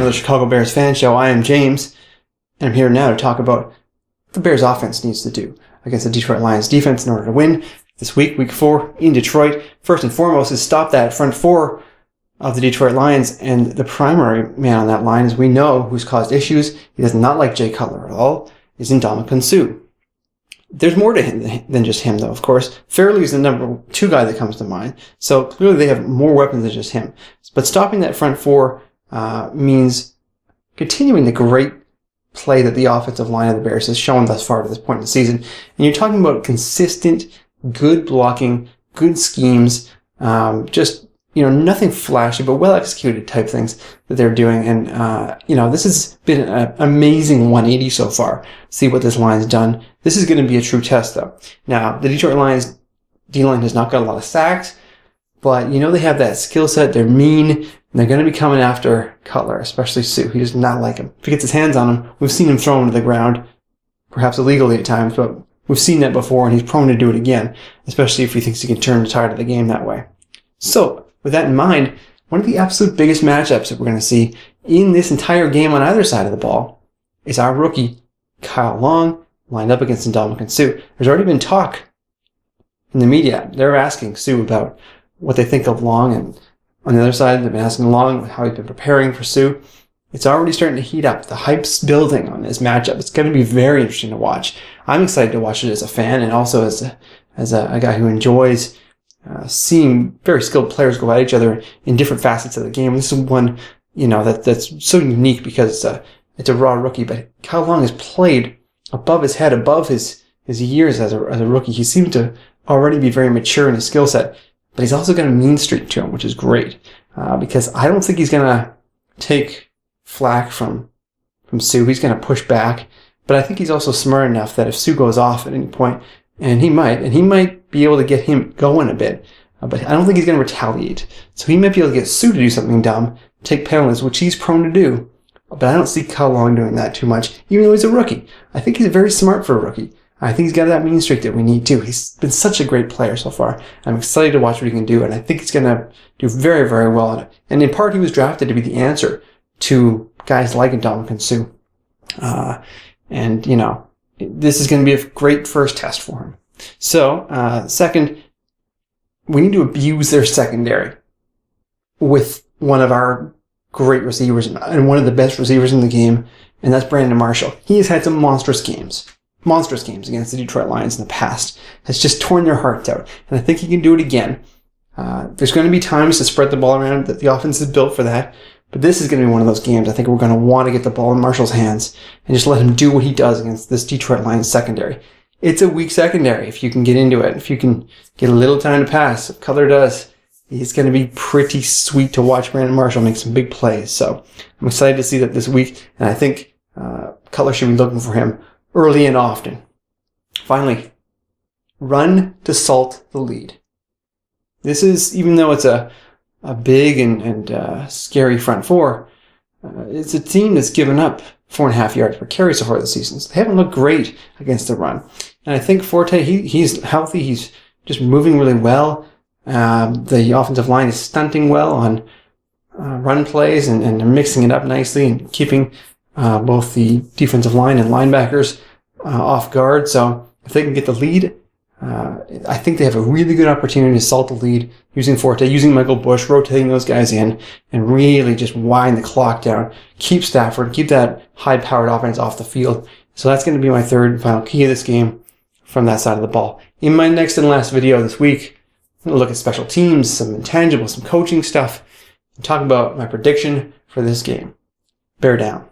another Chicago Bears fan show. I am James, and I'm here now to talk about what the Bears offense needs to do against the Detroit Lions defense in order to win this week, week 4 in Detroit. First and foremost is stop that front four of the Detroit Lions, and the primary man on that line, as we know, who's caused issues, he does not like Jay Cutler at all, is Ndamukong. There's more to him than just him, though, of course. Fairley is the number 2 guy that comes to mind, so clearly they have more weapons than just him. But stopping that front four means continuing the great play that the offensive line of the Bears has shown thus far to this point in the season. And you're talking about consistent, good blocking, good schemes, just, nothing flashy, but well-executed type things that they're doing. And, this has been an amazing 180 so far. See what this line's done. This is going to be a true test, though. Now, the Detroit Lions D-line has not got a lot of sacks, but, they have that skill set. They're mean, and they're going to be coming after Cutler, especially Sue. He does not like him. If he gets his hands on him, we've seen him throw him to the ground, perhaps illegally at times, but we've seen that before, and he's prone to do it again, especially if he thinks he can turn the tide of the game that way. So, with that in mind, one of the absolute biggest matchups that we're going to see in this entire game on either side of the ball is our rookie, Kyle Long, lined up against Ndamukong. There's already been talk in the media. They're asking Sue about what they think of Long, and on the other side, they've been asking Long how he's been preparing for Sue. It's already starting to heat up. The hype's building on this matchup. It's going to be very interesting to watch. I'm excited to watch it as a fan and also as a guy who enjoys seeing very skilled players go at each other in different facets of the game. This is one, that's so unique because it's a raw rookie, but Kyle Long has played above his head, above his years as a rookie. He seemed to already be very mature in his skill set, but he's also got a mean streak to him, which is great, because I don't think he's going to take flack from Sue. He's going to push back, but I think he's also smart enough that if Sue goes off at any point, and he might be able to get him going a bit, but I don't think he's going to retaliate. So he might be able to get Sue to do something dumb, take penalties, which he's prone to do, but I don't see Kyle Long doing that too much, even though he's a rookie. I think he's very smart for a rookie. I think he's got that mean streak that we need too. He's been such a great player so far. I'm excited to watch what he can do, and I think he's going to do very, very well on it. And in part, he was drafted to be the answer to guys like Ndamukong. This is going to be a great first test for him. So, second, we need to abuse their secondary with one of our great receivers and one of the best receivers in the game, and that's Brandon Marshall. He has had some monstrous games against the Detroit Lions in the past. Has just torn their hearts out, and I think he can do it again. There's going to be times to spread the ball around that the offense is built for that, but this is going to be one of those games I think we're going to want to get the ball in Marshall's hands and just let him do what he does against this Detroit Lions secondary. It's a weak secondary if you can get into it. If you can get a little time to pass, if Cutler does, it's going to be pretty sweet to watch Brandon Marshall make some big plays. So I'm excited to see that this week, and I think Cutler should be looking for him early and often. Finally, run to salt the lead. This is, even though it's a big and scary front four, it's a team that's given up 4.5 yards per carry so far this season. So they haven't looked great against the run. And I think Forte, he's healthy. He's just moving really well. The offensive line is stunting well on run plays, and they're mixing it up nicely and keeping both the defensive line and linebackers off guard. So if they can get the lead, I think they have a really good opportunity to salt the lead using Forte, using Michael Bush, rotating those guys in, and really just wind the clock down. Keep Stafford, keep that high-powered offense off the field. So that's going to be my third and final key of this game from that side of the ball. In my next and last video this week, I'm going to look at special teams, some intangibles, some coaching stuff, and talk about my prediction for this game. Bear down.